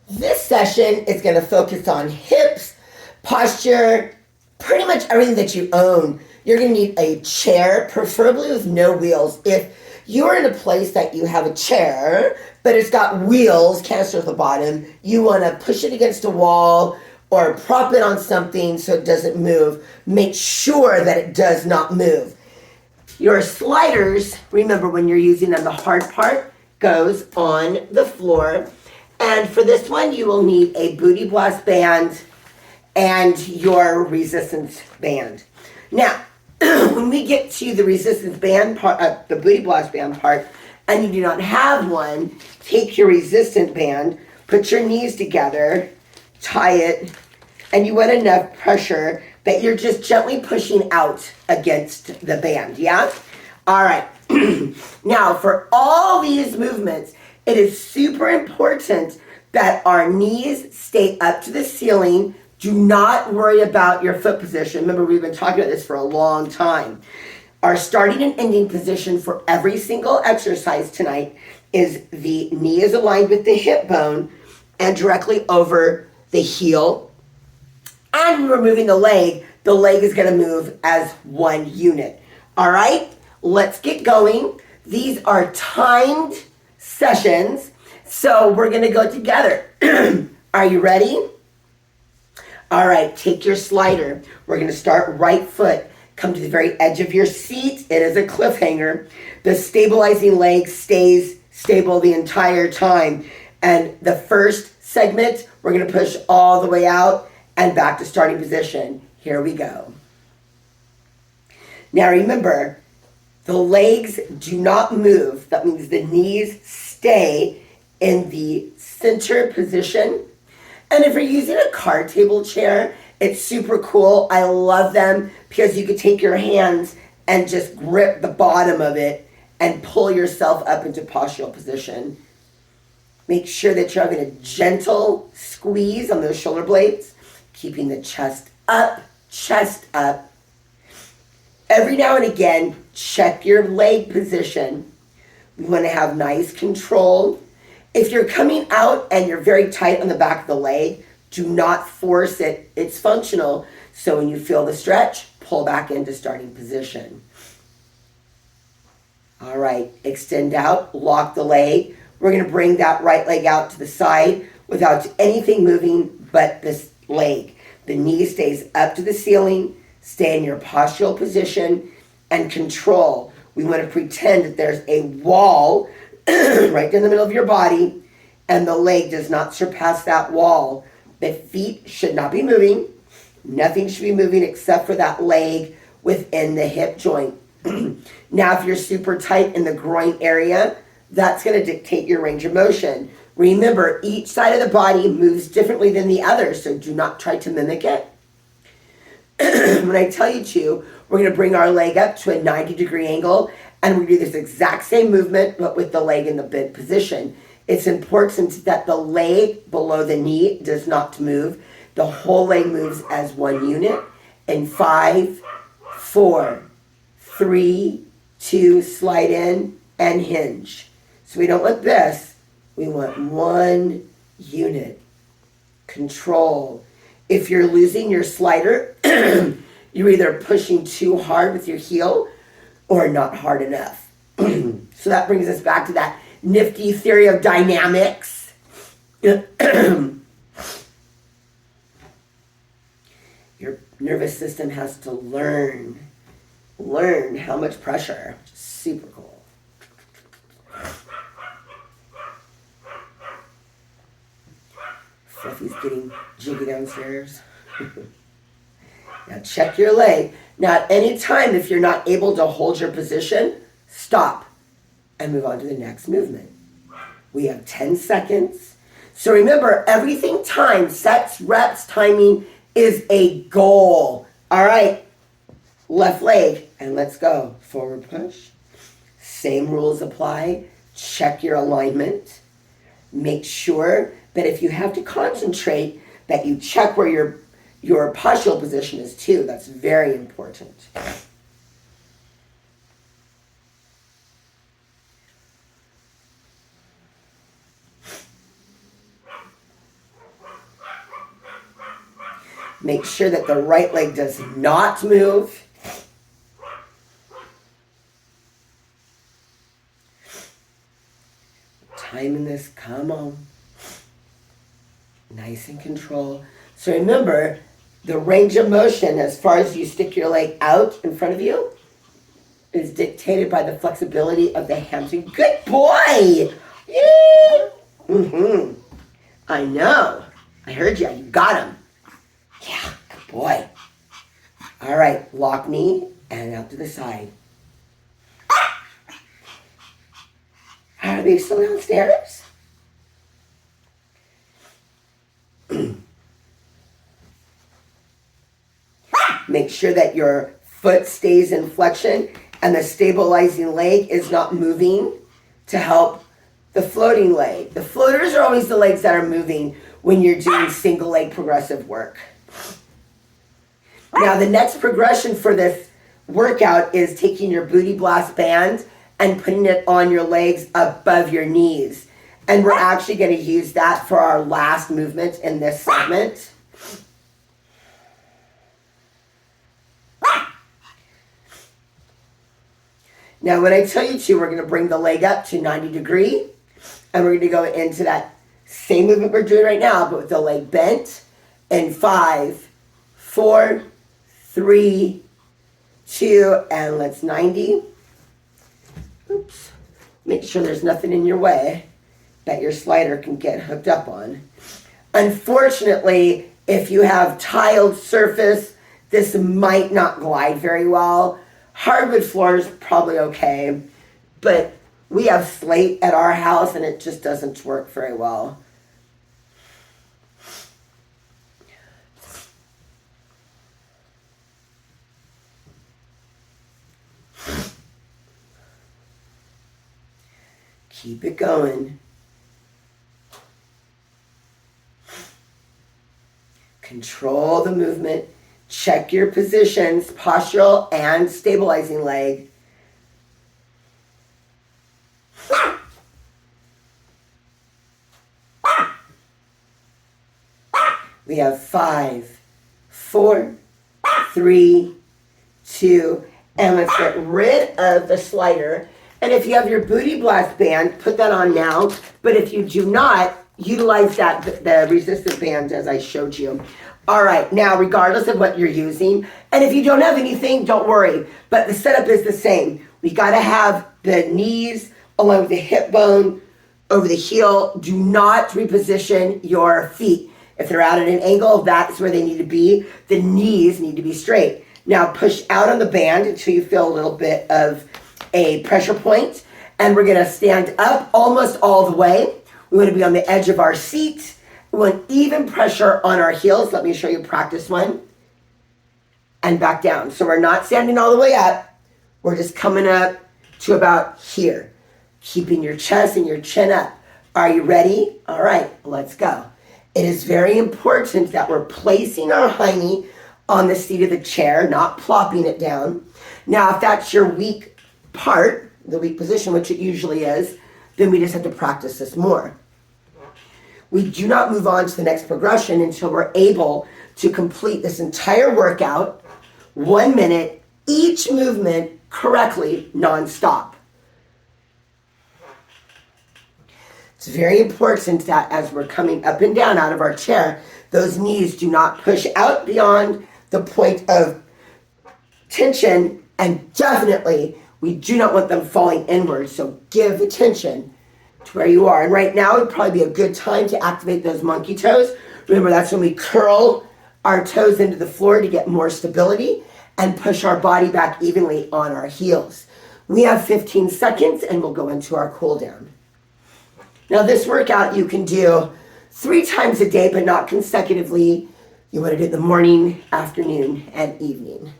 This session is going to focus on hips, posture, pretty much everything that you own. You're going to need a chair, preferably with no wheels. If you're in a place that you have a chair, but it's got wheels, canister at the bottom, you want to push it against a wall or prop it on something so it doesn't move. Make sure that it does not move. Your sliders, remember when you're using them, the hard part goes on the floor. And for this one, you will need a booty blast band and your resistance band. Now, when we get to the resistance band part, the booty blast band part, and you do not have one, take your resistance band, put your knees together, tie it, and you want enough pressure that you're just gently pushing out against the band, yeah? All right. Now, for all these movements, it is super important that our knees stay up to the ceiling. Do not worry about your foot position. Remember, we've been talking about this for a long time. Our starting and ending position for every single exercise tonight is the knee is aligned with the hip bone and directly over the heel. And when we're moving the leg is going to move as one unit. All right, let's get going. These are timed sessions, so we're going to go together. Are you ready? All right, take your slider. We're going to start right foot. Come to the very edge of your seat. It is a cliffhanger. The stabilizing leg stays stable the entire time. And the first segment, we're going to push all the way out and back to starting position. Here we go. Now remember, the legs do not move. That means the knees stay in the center position. And if you're using a card table chair, it's super cool. I love them because you can take your hands and just grip the bottom of it and pull yourself up into postural position. Make sure that you're having a gentle squeeze on those shoulder blades, keeping the chest up, chest up. Every now and again, check your leg position. We want to have nice control. If you're coming out and you're very tight on the back of the leg, do not force it. It's functional. So when you feel the stretch, pull back into starting position. All right, extend out, lock the leg. We're going to bring that right leg out to the side without anything moving but this leg. The knee stays up to the ceiling. Stay in your postural position and control. We want to pretend that there's a wall right in the middle of your body and the leg does not surpass that wall. The feet should not be moving. Nothing should be moving except for that leg within the hip joint. Now, if you're super tight in the groin area, that's going to dictate your range of motion. Remember, each side of the body moves differently than the other, so do not try to mimic it. When I tell you to, we're going to bring our leg up to a 90-degree angle, and we do this exact same movement, but with the leg in the bent position. It's important that the leg below the knee does not move. The whole leg moves as one unit. In 5, 4, 3, 2, slide in and hinge. So we don't want this. We want one unit. Control. If you're losing your slider, you're either pushing too hard with your heel or not hard enough. So that brings us back to that nifty theory of dynamics. Your nervous system has to learn how much pressure. Super cool. Fluffy's getting jiggy downstairs. Now check your leg. Now at any time, if you're not able to hold your position, stop and move on to the next movement. We have 10 seconds. So remember, everything timed, sets, reps, timing is a goal. All right, left leg, and let's go. Forward push. Same rules apply. Check your alignment. Make sure that if you have to concentrate, that you check where your postural position is too. That's very important. Make sure that the right leg does not move. Timing this, come on. Nice and control. So remember, the range of motion as far as you stick your leg out in front of you is dictated by the flexibility of the hamstring. Good boy! Yeah. Mm-hmm. I know. I heard you. You got him. Yeah, good boy. All right, lock knee and out to the side. Are they still downstairs? Make sure that your foot stays in flexion and the stabilizing leg is not moving to help the floating leg. The floaters are always the legs that are moving when you're doing single leg progressive work. Now the next progression for this workout is taking your booty blast band and putting it on your legs above your knees. And we're actually going to use that for our last movement in this segment. Now when I tell you to, we're going to bring the leg up to 90 degree. And we're going to go into that same movement we're doing right now, but with the leg bent. In 5, 4, 3, 2, and let's 90. Oops. Make sure there's nothing in your way that your slider can get hooked up on. Unfortunately, if you have tiled surface, this might not glide very well. Hardwood floor is probably okay, but we have slate at our house and it just doesn't work very well. Keep it going. Control the movement. Check your positions, postural and stabilizing leg. We have 5, 4, 3, 2, and let's get rid of the slider. And if you have your booty blast band, put that on now. But if you do not, utilize the resistant band as I showed you. All right, now regardless of what you're using, and if you don't have anything, don't worry. But the setup is the same. We got to have the knees along with the hip bone over the heel. Do not reposition your feet. If they're out at an angle, that's where they need to be. The knees need to be straight. Now push out on the band until you feel a little bit of a pressure point. And we're going to stand up almost all the way. We want to be on the edge of our seat. We want even pressure on our heels. Let me show you practice one. And back down. So we're not standing all the way up. We're just coming up to about here. Keeping your chest and your chin up. Are you ready? All right, let's go. It is very important that we're placing our hiney on the seat of the chair, not plopping it down. Now, if that's your weak part, the weak position, which it usually is, then we just have to practice this more. We do not move on to the next progression until we're able to complete this entire workout, 1 minute, each movement correctly, non-stop. It's very important that as we're coming up and down out of our chair, those knees do not push out beyond the point of tension, and definitely we do not want them falling inward. So give attention to where you are. And right now would probably be a good time to activate those monkey toes. Remember, that's when we curl our toes into the floor to get more stability and push our body back evenly on our heels. We have 15 seconds and we'll go into our cool down. Now this workout you can do 3 times a day, but not consecutively. You want to do it in the morning, afternoon, and evening.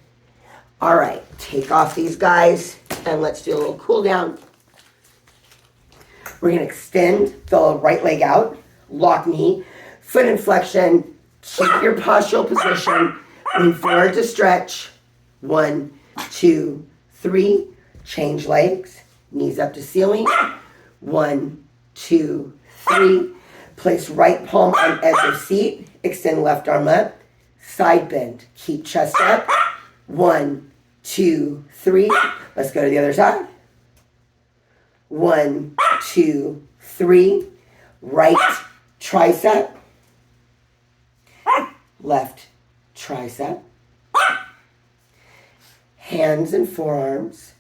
All right, take off these guys and let's do a little cool down. We're going to extend the right leg out, lock knee, foot in flexion, keep your postural position, lean forward to stretch. 1, 2, 3, change legs, knees up to ceiling. 1, 2, 3, place right palm on edge of seat, extend left arm up, side bend. Keep chest up. 1, 2, 3. Let's go to the other side. 1, 2, 3. Right tricep. Left tricep. Hands and forearms.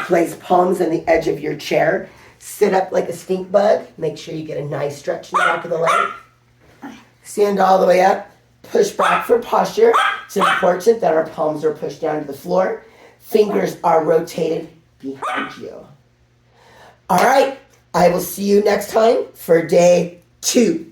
Place palms on the edge of your chair. Sit up like a stink bug. Make sure you get a nice stretch in the back of the leg. Stand all the way up. Push back for posture. It's important that our palms are pushed down to the floor. Fingers are rotated behind you. All right. I will see you next time for day 2.